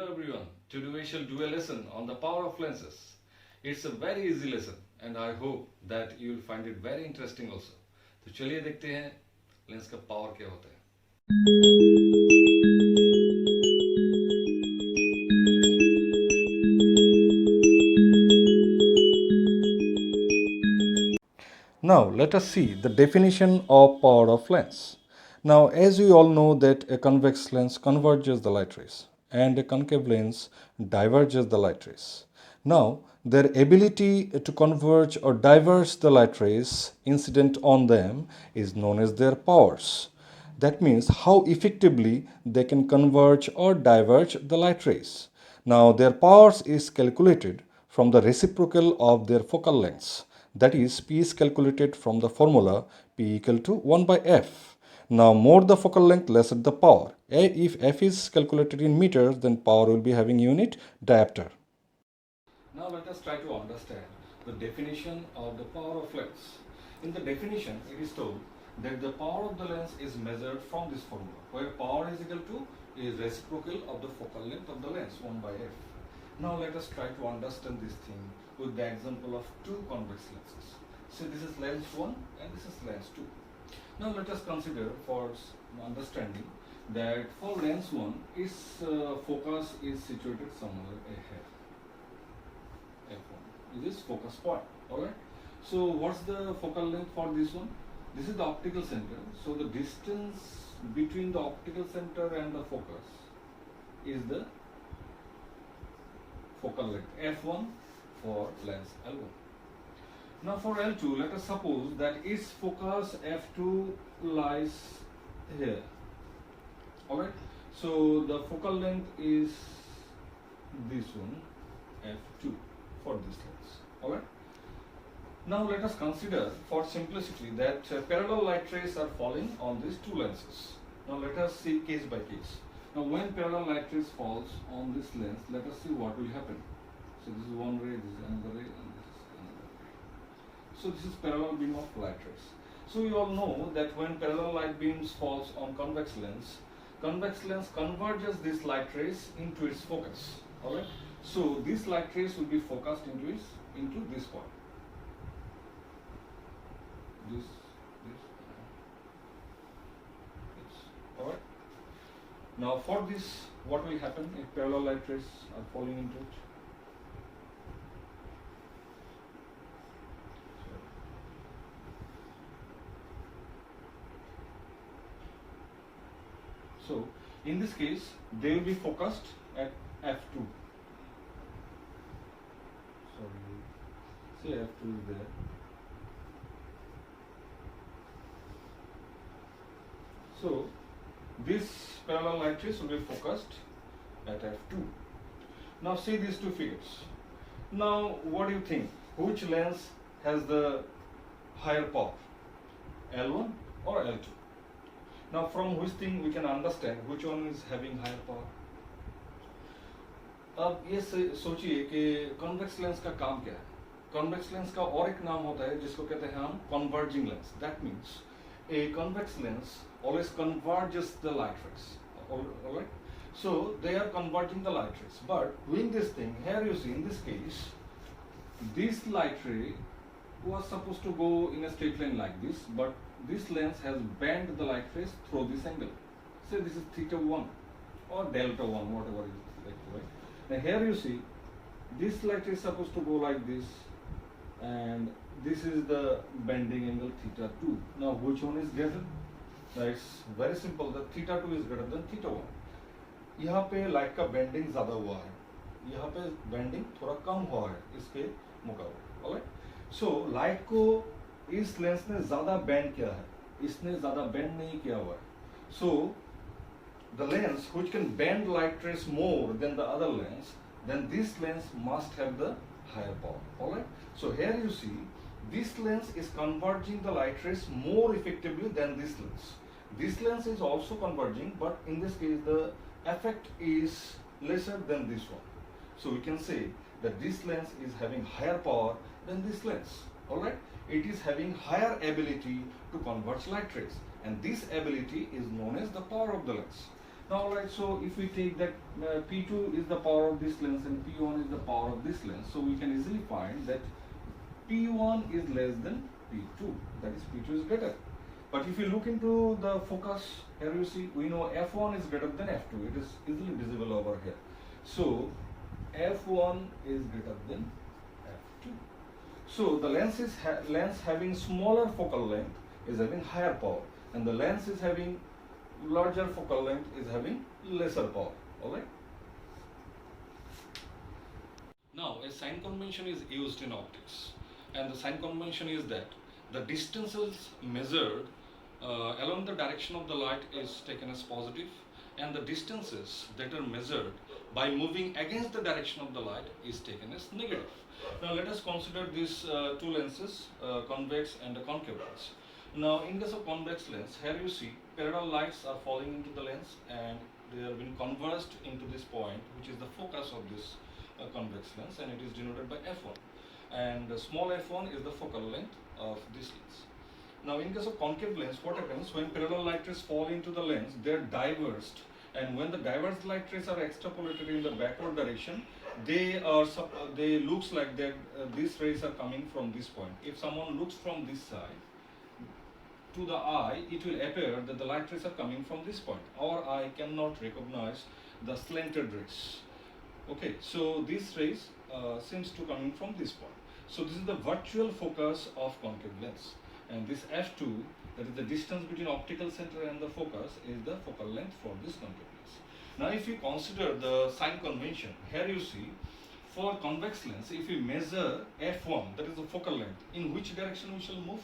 everyone to Dual Dual lesson on the power of lenses. It's a very easy lesson and I hope that you will find it very interesting also. तो चलिए देखते हैं lens का power क्या होता है. Now let us see the definition of power of lens. Now as we all know that a convex lens converges the light rays and a concave lens diverges the light rays. Now their ability to converge or diverge the light rays incident on them is known as their powers. That means how effectively they can converge or diverge the light rays. Now their powers is calculated from the reciprocal of their focal lengths. That is, P is calculated from the formula P equal to 1 by F. Now more the focal length, lesser the power. If F is calculated in meters, then power will be having unit diopter. Now let us try to understand the definition of the power of lens. In the definition, it is told that the power of the lens is measured from this formula, where power is equal to is reciprocal of the focal length of the lens 1 by F. Now let us try to understand this thing with the example of two convex lenses. So this is lens 1 and this is lens 2. Now let us consider for understanding that for lens 1 its focus is situated somewhere here. F1 is its focus point. Alright. So what's the focal length for this one? This is the optical center. So the distance between the optical center and the focus is the focal length F1 for lens L1. Now for L2, let us suppose that its focus F2 lies here. Alright. So the focal length is this one F2 for this lens. Alright. Now let us consider for simplicity that parallel light rays are falling on these two lenses. Now let us see case by case. Now when parallel light rays falls on this lens, let us see what will happen. So this is one ray, this is another ray, and this is another ray. So this is parallel beam of light rays. So we all know that when parallel light beams falls on convex lens converges these light rays into its focus. Alright. So these light rays will be focused into this point. This. Alright. Now for this, what will happen if parallel light rays are falling into it? So in this case, they will be focused at F2. Sorry, say F2 is there. So this parallel light rays will be focused at F2. Now see these two figures. Now what do you think? Which lens has the higher power? L1 or L2? Now from which thing we can understand which one is having higher power? अब ये सोचिए कि convex lens का काम क्या है? Convex lens का और एक नाम होता है जिसको कहते हैं हम converging lens. That means a convex lens always converges the light rays. Alright? So they are converging the light rays. But doing this thing, here you see in this case, this light ray was supposed to go in a straight line like this, but this lens has bent the light rays through this angle. Say this is theta 1 or delta 1, whatever it is like, right? Now here you see, this light ray is supposed to go like this, and this is the bending angle theta 2. Now which one is greater? Now it's very simple, that theta 2 is greater than theta 1. यहाँ पे light का bending ज़्यादा हुआ है, यहाँ पे bending थोड़ा कम हुआ है इसके मुकाबले. ऑलराइट. सो लाइट को इस लेंस ने ज़्यादा बेंड किया है, इसने ज़्यादा बेंड नहीं किया हुआ है. सो the lens which can bend light rays more than the other lens, then this lens must have the higher power. Alright. So here you see, this lens is converging the light rays more effectively than this lens. This lens is also converging, but in this case the effect is lesser than this one. So we can say that this lens is having higher power than this lens. Alright. It is having higher ability to converge light rays, and this ability is known as the power of the lens. Now, alright, so if we take that P2 is the power of this lens and P1 is the power of this lens, so we can easily find that P1 is less than P2, that is P2 is greater. But if you look into the focus, here you see, we know F1 is greater than F2, it is easily visible over here. So, F1 is greater than F2. So, the lens having smaller focal length is having higher power, and the lens is having larger focal length is having lesser power. Alright. Now, a sign convention is used in optics, and the sign convention is that the distances measured along the direction of the light is taken as positive, and the distances that are measured by moving against the direction of the light is taken as negative. Now, let us consider these two lenses, convex and a concave lens. Now, in case of convex lens, here you see parallel lights are falling into the lens and they have been converged into this point, which is the focus of this convex lens, and it is denoted by F1. And small f1 is the focal length of this lens. Now, in case of concave lens, what happens when parallel light rays fall into the lens? They are diverged, and when the diverged light rays are extrapolated in the backward direction, they looks like that these rays are coming from this point. If someone looks from this side, to the eye, it will appear that the light rays are coming from this point. Our eye cannot recognize the slanted rays. Okay, so these rays seems to coming from this point. So this is the virtual focus of concave lens, and this f2, that is the distance between optical center and the focus, is the focal length for this concave lens. Now, if you consider the sign convention, here you see for convex lens, if we measure f1, that is the focal length, in which direction we shall move?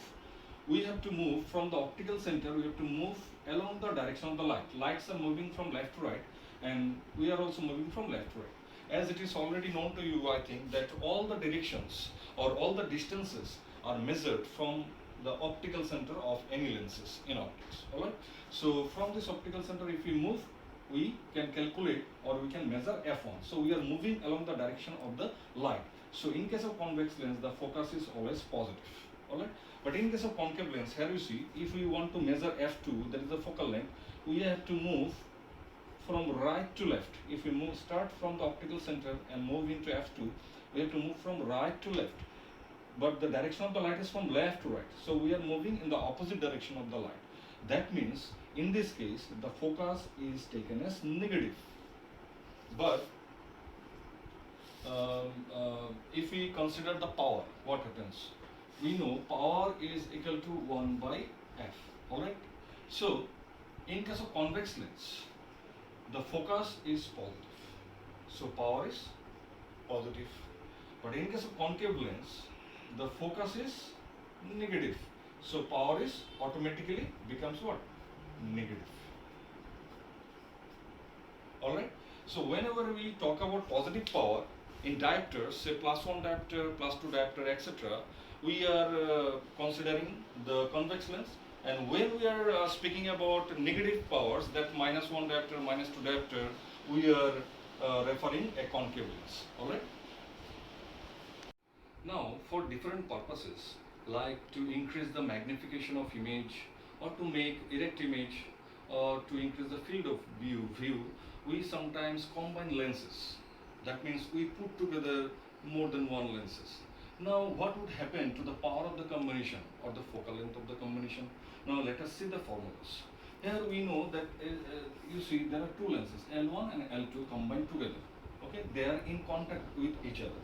We have to move from the optical center, we have to move along the direction of the light. Lights are moving from left to right, and we are also moving from left to right. As it is already known to you, I think, that all the directions or all the distances are measured from the optical center of any lenses in optics. Alright. So from this optical center, if we move, we can calculate or we can measure f1. So we are moving along the direction of the light. So in case of convex lens, the focus is always positive. Alright. But in case of concave lens, here you see, if we want to measure f2, that is the focal length, we have to move from right to left. If we start from the optical center and move into f2, we have to move from right to left. But the direction of the light is from left to right. So we are moving in the opposite direction of the light. That means, in this case, the focus is taken as negative. But if we consider the power, what happens? We know power is equal to 1 by f. Alright? So, in case of convex lens, the focus is positive. So, power is positive. But in case of concave lens, the focus is negative. So, power is automatically becomes what? Negative. Alright? So, whenever we talk about positive power in diopters, say +1 diopter, +2 diopter, etc., we are considering the convex lens, and when we are speaking about negative powers, that -1 diopter, -2 diopter, we are referring a concave lens. Alright. Now, for different purposes, like to increase the magnification of image, or to make erect image, or to increase the field of view, we sometimes combine lenses. That means we put together more than one lenses. Now, what would happen to the power of the combination or the focal length of the combination? Now, let us see the formulas. Here we know that you see there are two lenses, L1 and L2 combined together. Okay, they are in contact with each other.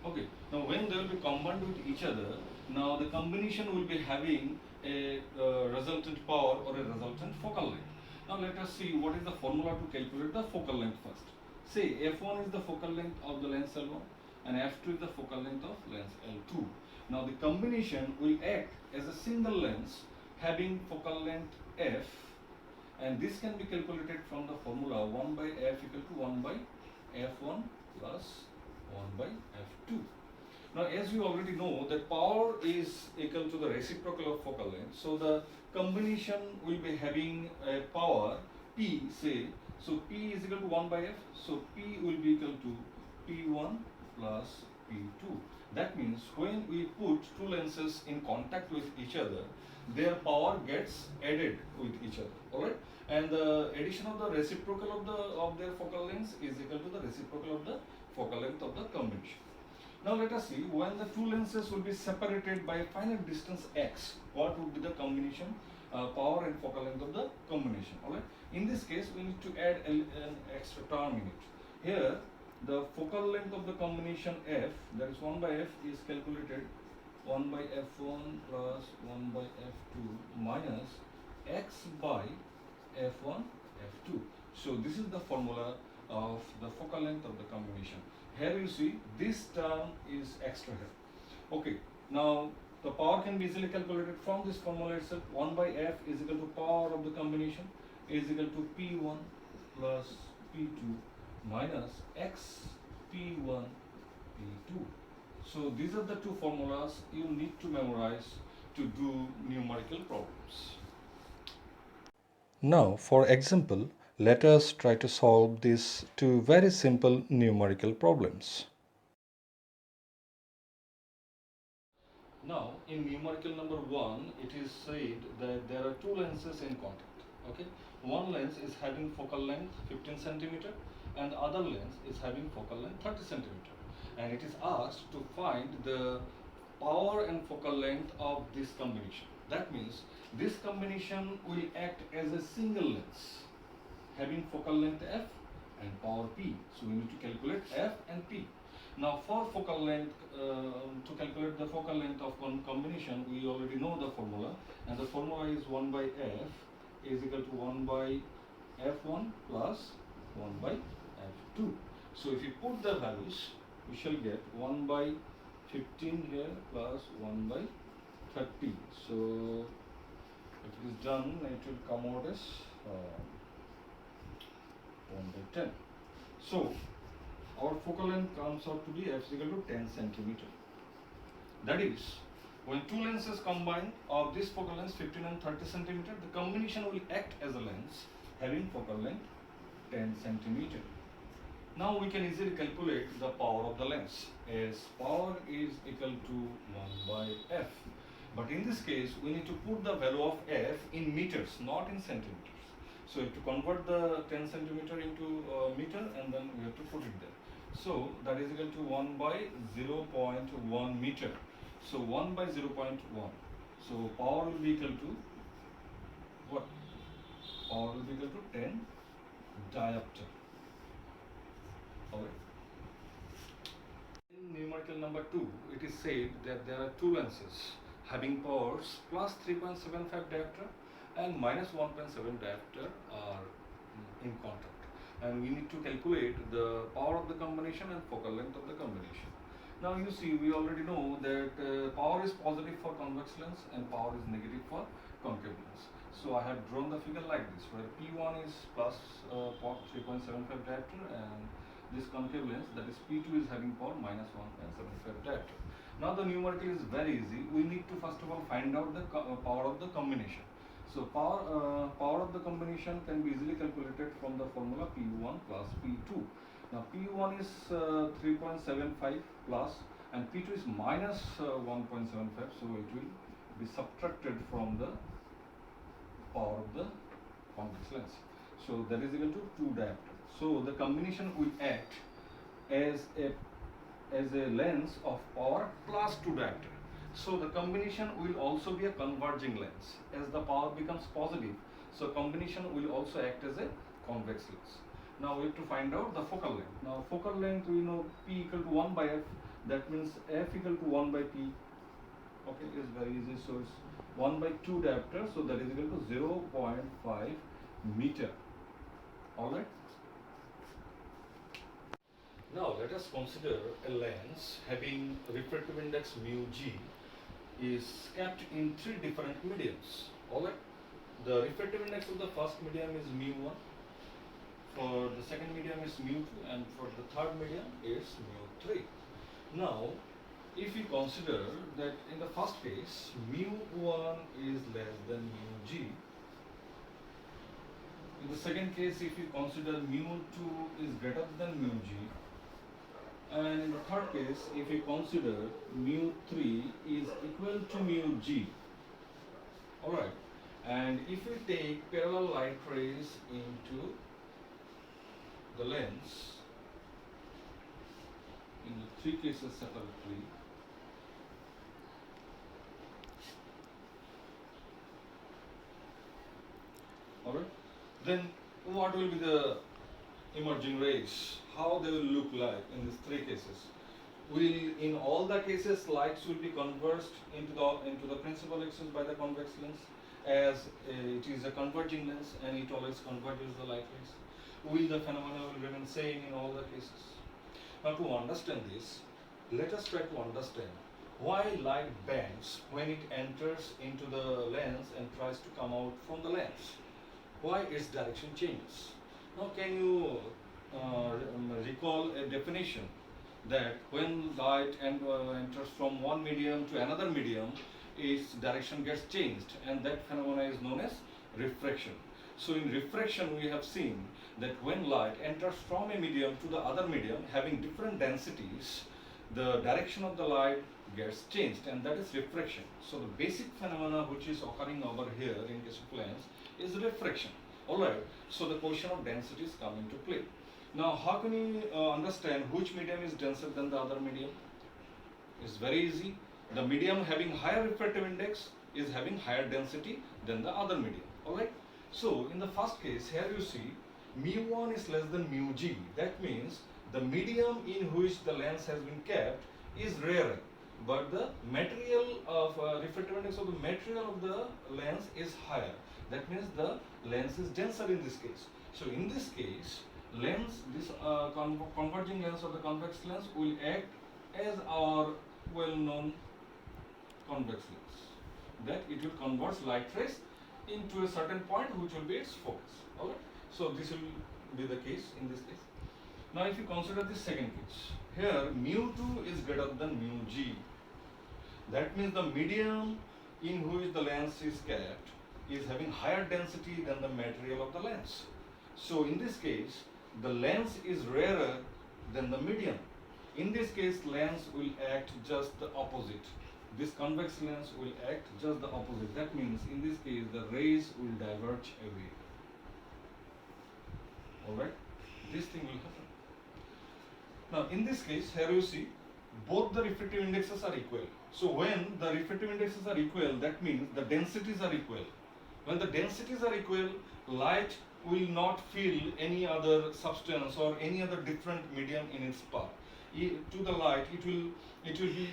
Okay, now when they will be combined with each other, now the combination will be having a resultant power or a resultant focal length. Now, let us see what is the formula to calculate the focal length first. Say f1 is the focal length of the lens L1 and f2 is the focal length of lens L2. Now, the combination will act as a single lens having focal length f, and this can be calculated from the formula 1 by f equal to 1 by f1 plus 1 by f2. Now, as you already know that power is equal to the reciprocal of focal length, so the combination will be having a power P, say, so P is equal to 1 by f, so P will be equal to P1 plus P2. That means when we put two lenses in contact with each other, their power gets added with each other. Alright? And the addition of the reciprocal of their focal length is equal to the reciprocal of the focal length of the combination. Now let us see, when the two lenses will be separated by a finite distance x, what would be the combination power and focal length of the combination. Alright? In this case, we need to add an extra term in it. Here, the focal length of the combination f, that is 1 by f, is calculated 1 by f1 plus 1 by f2 minus x by f1 f2. So this is the formula of the focal length of the combination. Here you see this term is extra here. Okay, now the power can be easily calculated from this formula itself. 1 by f is equal to power of the combination is equal to P1 plus P2 minus x P1 P2. So these are the two formulas you need to memorize to do numerical problems. Now, for example, let us try to solve these two very simple numerical problems. Now, in numerical number 1, it is said that there are two lenses in contact. Okay, one lens is having focal length 15 centimeter and the other lens is having focal length 30 centimeter. And it is asked to find the power and focal length of this combination. That means this combination will act as a single lens having focal length f and power p. So we need to calculate f and p. Now for focal length, to calculate the focal length of one combination, we already know the formula, and the formula is 1 by f is equal to 1 by f1 plus 1 by f2. So if you put the values, we shall get 1 by 15 here plus 1 by 30. So if it is done, it will come out as 1 by 10. So our focal length comes out to be f is equal to 10 centimeter. That is, when two lenses combine of this focal length 15 and 30 centimeter, the combination will act as a lens having focal length 10 centimeter. Now we can easily calculate the power of the lens, as power is equal to 1 by f. But in this case, we need to put the value of f in meters, not in centimeters. So to convert the 10 centimeter into meter, and then we have to put it there. So that is equal to 1 by 0.1 meter. So 1 by 0.1. So power will be equal to what? Power will be equal to 10 diopter. Alright. In numerical number 2, it is said that there are two lenses having powers plus 3.75 diopter and minus 1.7 diopter are in contact. And we need to calculate the power of the combination and focal length of the combination. Now you see, we already know that power is positive for convex lens and power is negative for concave lens. So I have drawn the figure like this, where P1 is plus 3.75 diopter and this concave lens, that is P2, is having power minus 1.75 diopter. Now the numerical is very easy. We need to first of all find out the power of the combination. So power of the combination can be easily calculated from the formula P1 plus P2. Now P1 is 3.75 plus and P2 is minus 1.75, so it will be subtracted from the power of the convex lens. So that is equal to 2 diopter. So the combination will act as a lens of power plus 2 diopter. So the combination will also be a converging lens. As the power becomes positive, so combination will also act as a convex lens. Now we have to find out the focal length. Now focal length, we know P equal to 1 by f. That means f equal to 1 by p. Okay, it's very easy. So it's 1 by 2 diopter. So that is equal to 0.5 meter. Alright. Now let us consider a lens having refractive index mu g is kept in three different mediums. Alright. The refractive index of the first medium is mu1, for the second medium is mu2, and for the third medium is mu3. Now if we consider that in the first case mu1 is less than mu g, in the second case if we consider mu2 is greater than mu g, And in the third case, if we consider mu3 is equal to mu g, alright, and if we take parallel light rays into the lens in the three cases separately, alright, then what will be the emerging rays? How they will look like in these three cases? Will in all the cases lights will be converged into the principal axis by the convex lens, as it is a converging lens and it always converges the light rays? Will the phenomena will remain same in all the cases? Now to understand this, let us try to understand why light bends when it enters into the lens and tries to come out from the lens. Why its direction changes? Now can you recall a definition that when light enters from one medium to another medium, its direction gets changed, and that phenomena is known as refraction. So in refraction we have seen that when light enters from a medium to the other medium having different densities, the direction of the light gets changed, and that is refraction. So the basic phenomena which is occurring over here in case of lens is refraction. Alright, so the question of densities come into play. Now how can you understand which medium is denser than the other medium? It's very easy. The medium having higher refractive index is having higher density than the other medium. Alright, so in the first case here you see mu1 is less than mu g. That means the medium in which the lens has been kept is rarer, but the material of refractive index of the material of the lens is higher. That means the lens is denser in this case. So in this case, this converging lens or the convex lens will act as our well-known convex lens. That it will convert light rays into a certain point which will be its focus. Alright. So this will be the case in this case. Now if you consider the second case, here mu2 is greater than mu g. That means the medium in which the lens is kept is having higher density than the material of the lens. So in this case, the lens is rarer than the medium. In this case, lens will act just the opposite. This convex lens will act just the opposite. That means in this case, the rays will diverge away. Alright, this thing will happen. Now in this case, here you see both the refractive indexes are equal. So when the refractive indexes are equal, that means the densities are equal. When the densities are equal, light will not feel any other substance or any other different medium in its path. To the light, it will be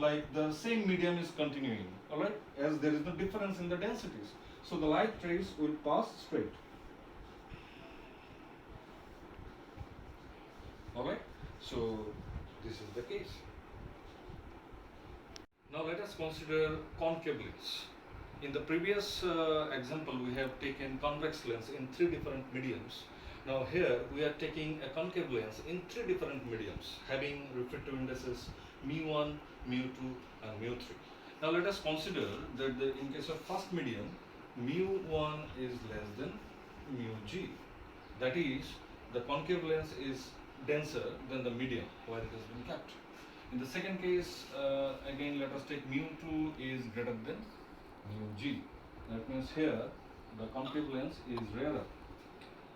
like the same medium is continuing, alright, as there is no difference in the densities. So the light rays will pass straight. Alright, so this is the case. Now let us consider concave lens. In the previous example, we have taken convex lens in three different mediums. Now here we are taking a concave lens in three different mediums having refractive indices mu1, mu2 and mu3. Now let us consider that in case of first medium, mu1 is less than mu g. That is, the concave lens is denser than the medium where it has been kept. In the second case, again let us take mu2 is greater than mu g. That means here the concave lens is rarer.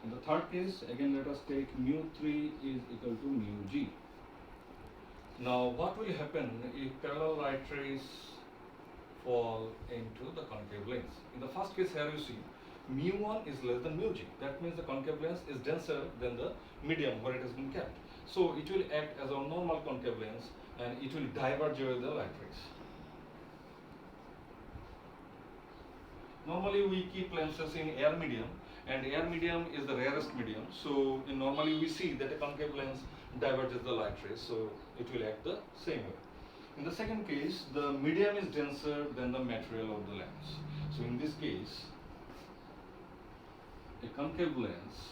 In the third case, again let us take mu3 is equal to mu g. Now what will happen if parallel light rays fall into the concave lens? In the first case here you see mu1 is less than mu g. That means the concave lens is denser than the medium where it has been kept. So it will act as a normal concave lens and it will diverge away the light rays. Normally we keep lenses in air medium, and air medium is the rarest medium. So normally we see that a concave lens diverges the light rays, so it will act the same way. In the second case, the medium is denser than the material of the lens. So in this case, a concave lens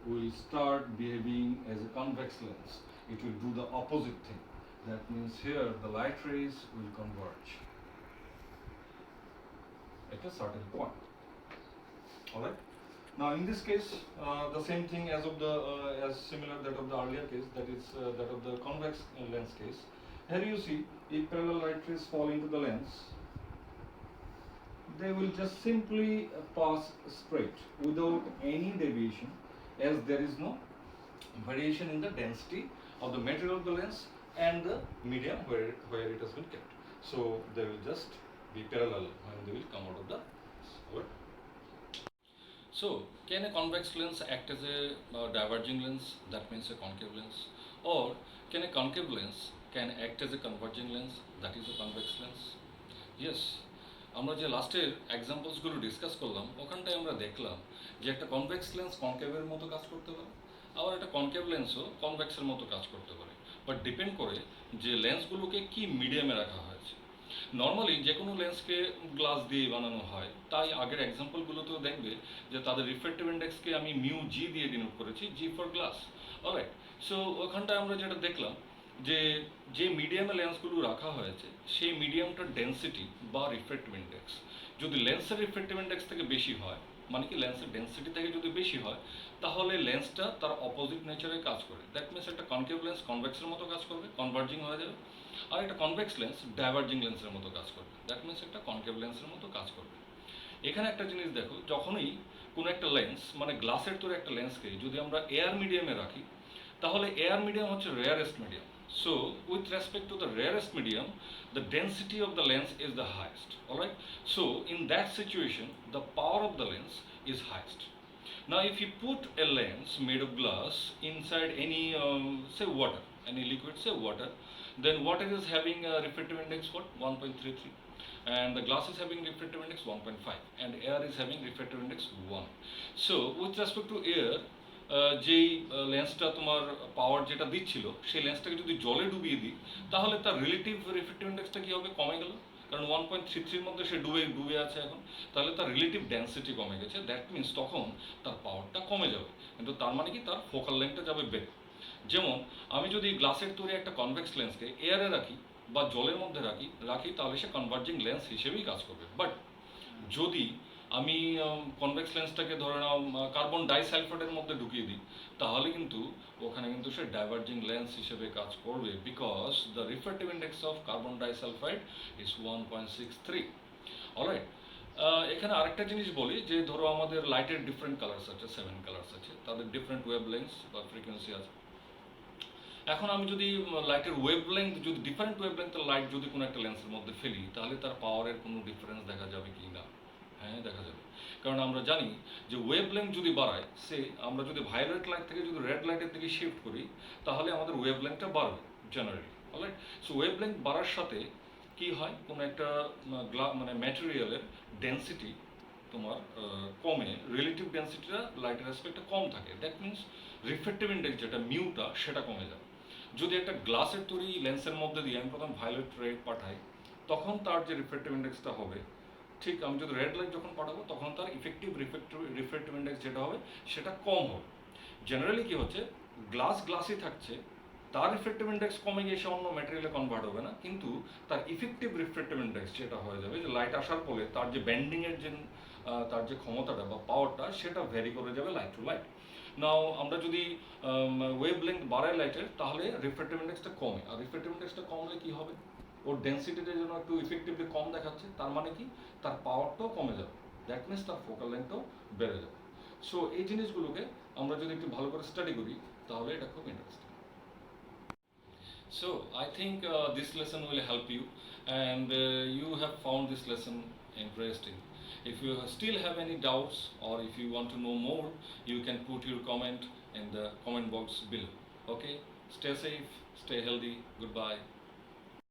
will start behaving as a convex lens. It will do the opposite thing. That means here the light rays will converge at a certain point. Alright? Now in this case, the same thing as of the as similar that of the earlier case, that is that of the convex lens case. Here you see, if parallel light rays fall into the lens, they will just simply pass straight without any deviation, as there is no variation in the density of the material of the lens and the medium where it has been kept. So they will just be parallel when they will come out of the our. So, can a convex lens act as a diverging lens? That means a concave lens. Or can a concave lens can act as a converging lens? That is a convex lens. Yes, আমরা যে লাস্টের এক্সাম্পলসগুলো discuss করলাম ওখানটায় আমরা দেখলাম যে একটা convex lens কনকেভের মতো কাজ করতে পারে, আবার একটা কনকেভ লেন্সও কনভেক্সের মতো কাজ করতে পারে, বাট ডিপেন্ড করে যে লেন্সগুলোকে কি মিডিয়ামে রাখা হয়েছে। নর্মালি যে কোনো লেন্সকে গ্লাস দিয়ে বানানো হয়, তাই আগের এক্সাম্পলগুলোতেও দেখবে যে তাদের রিফ্র্যাক্টিভ ইন্ডেক্সকে আমি মিউ জি দিয়ে ডিনোট করেছি, G for glass. Alright, so ওখানটায় আমরা যেটা দেখলাম যে যে মিডিয়ামে লেন্সগুলো রাখা হয়েছে সেই মিডিয়ামটার ডেন্সিটি বা রিফ্র্যাক্টিভ ইন্ডেক্স যদি লেন্সের রিফ্র্যাক্টিভ ইন্ডেক্স থেকে বেশি হয়, মানে কি লেন্সের ডেন্সিটি থেকে যদি বেশি হয়, তাহলে লেন্সটা তার অপোজিট নেচারে কাজ করে। দ্যাট মিনস একটা কনকেভ লেন্স কনভেক্সের মতো কাজ করবে, কনভার্জিং হয়ে যাবে, আর একটা কনভেক্স লেন্স ডাইভার্জিং লেন্সের মতো কাজ করবে। দ্যাট মিনস একটা কনকেভ লেন্সের মতো কাজ করবে। এখানে একটা জিনিস দেখো, যখনই কোনো একটা লেন্স মানে গ্লাসের তৈরি একটা লেন্সকে যদি আমরা এয়ার মিডিয়ামে রাখি, তাহলে এয়ার মিডিয়াম হচ্ছে rarest medium. So, with respect to the rarest medium, the density of the lens is the highest. Alright? So, in that situation, the power of the lens is highest. Now, if you put a lens made of glass inside any, say, water, any liquid, say water, then water is having a refractive index what? 1.33. And the glass is having refractive index 1.5. And air is having refractive index 1. So, with respect to air, যেই লেন্সটা তোমার পাওয়ার যেটা দিচ্ছিল সেই লেন্সটাকে যদি জলে ডুবিয়ে দিই, তাহলে তার রিলেটিভ রিফ্র্যাক্টিভ ইন্ডেক্সটা কী হবে? কমে গেল, কারণ 1.33-র মধ্যে সে ডুবে আছে এখন, তাহলে তার রিলেটিভ ডেন্সিটি কমে গেছে। দ্যাট মিনস তখন তার পাওয়ারটা কমে যাবে, কিন্তু তার মানে কি তার ফোকাল লেন্থটা যাবে বেড়ে। যেমন আমি যদি গ্লাসের তৈরি একটা কনভেক্স লেন্সকে এয়ারে রাখি বা জলের মধ্যে রাখি তাহলে সে কনভার্জিং লেন্স হিসেবেই কাজ করবে। বাট যদি আমি কনভেক্স লেন্সটাকে ধরে নাও কার্বন ডাইসালফাইডের মধ্যে ঢুকিয়ে দিই, তাহলে কিন্তু ওখানে কিন্তু সে ডাইভার্জিং লেন্স হিসেবে কাজ করবে, because the refractive index of carbon disulphide is 1.63। Alright, এখানে আরেকটা জিনিস বলি যে ধরো আমাদের লাইটের ডিফারেন্ট কালার্স আছে, 7 কালার্স আছে, তাদের ডিফারেন্ট ওয়েভ লেন্থ বা ফ্রিকোয়েন্সি আছে। এখন আমি যদি লাইটের ওয়েভ লেন্থ যদি ডিফারেন্ট ওয়েভ লেন্থের লাইট যদি কোনো একটা লেন্সের মধ্যে ফেলি, তাহলে তার পাওয়ারের কোনো ডিফারেন্স দেখা যাবে কি না? হ্যাঁ, দেখা যাবে। কারণ আমরা জানি যে ওয়েভ লেন্থ যদি বাড়ায়, আমরা যদি ভায়োলেট লাইট থেকে যদি রেড লাইটের দিকে শিফট করি, তাহলে আমাদের ওয়েভ লেন্থটা বাড়বে generally. Alright, so wave length বাড়ার সাথে কি হয়, কোনো একটা মানে ম্যাটেরিয়ালের ডেন্সিটি তোমার কমে, রিলেটিভ ডেন্সিটিটা লাইটের রেসপেক্টে কম থাকে। দ্যাট মিনস রিফ্র্যাক্টিভ ইন্ডেক্স যেটা মিউটা সেটা কমে যাবে। যদি একটা গ্লাসের তৈরি লেন্সের মধ্যে দিয়ে আমি প্রথম ভায়োলেট রে পাঠাই, তখন তার যে রিফ্র্যাক্টিভ ইন্ডেক্সটা হবে, ঠিক আমি যদি রেড লাইট যখন পাঠাবো তখন তার ইফেক্টিভ রিফ্র্যাক্টিভ ইন্ডেক্স যেটা হবে সেটা কম হবে। জেনারেলি কি হচ্ছে, গ্লাসই থাকছে, তার রিফ্র্যাক্টিভ ইন্ডেক্স কমে গিয়ে সে অন্য ম্যাটেরিয়ালে কনভার্ট হবে না, কিন্তু তার ইফেক্টিভ রিফ্র্যাক্টিভ ইন্ডেক্স যেটা হয়ে যাবে, যে লাইট আসার ফলে তার যে ব্যান্ডিংয়ের যে তার যে ক্ষমতাটা বা পাওয়ারটা সেটা ভ্যারি করে যাবে লাইট টু লাইট। নাও আমরা যদি ওয়েভ লেন্থ বাড়াই লাইটের, তাহলে রিফ্র্যাক্টিভ ইন্ডেক্সটা কমে, আর রিফ্র্যাক্টিভ ইন্ডেক্সটা কমলে কি হবে, ওর ডেন্সিটিটা যেন একটু ইফেক্টিভলি কম দেখাচ্ছে, তার মানে কি তার পাওয়ারটাও কমে যাবে। দ্যাট মিনস তার ফোকাল লেন্থটাও বেড়ে যাবে। সো এই জিনিসগুলোকে আমরা যদি একটু ভালো করে স্টাডি করি, তাহলে এটা খুব interesting. So I think this lesson will help you, and you have found this lesson interesting. If you still have any doubts or if you want to know more, you can put your comment in the comment box below. Okay, stay safe, stay healthy, goodbye.